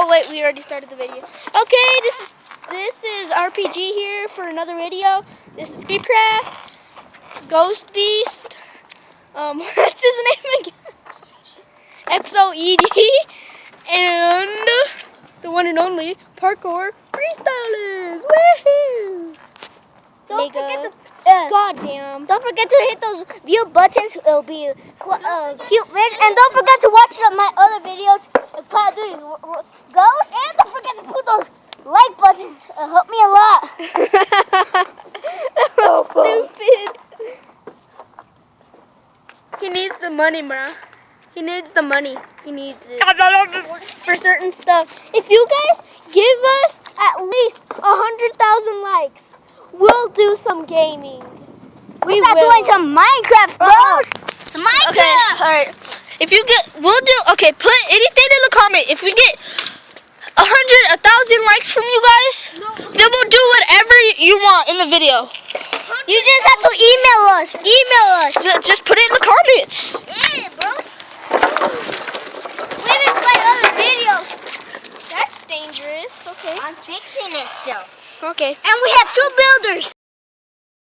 wait, we already started the video. Okay, this is RPG here for another video. This is Creepcraft, Ghost Beast. What's his name again? XOED, and the one and only Parkour Freestylers. Woohoo! Don't forget to goddamn. Don't forget to hit those view buttons. It'll be cute vids. And don't forget to watch my other videos. Call of Duty Ghosts. And don't forget to put those like buttons. It'll help me a lot. That was stupid. He needs the money, bruh. He needs the money. He needs it for certain stuff. If you guys give us at least 100,000 likes, we'll do some gaming. We start doing some Minecraft, bros. Some Minecraft. Okay, all right. If you get, we'll do. Okay, put anything in the comment. If we get 1,000 likes from you guys, then we'll do whatever you want in the video. You just have to email us. Email us. Just put it in the comments. Yeah, bros. We didn't play other videos. That's dangerous. Okay. I'm fixing it still. Okay. And we have 2 builders.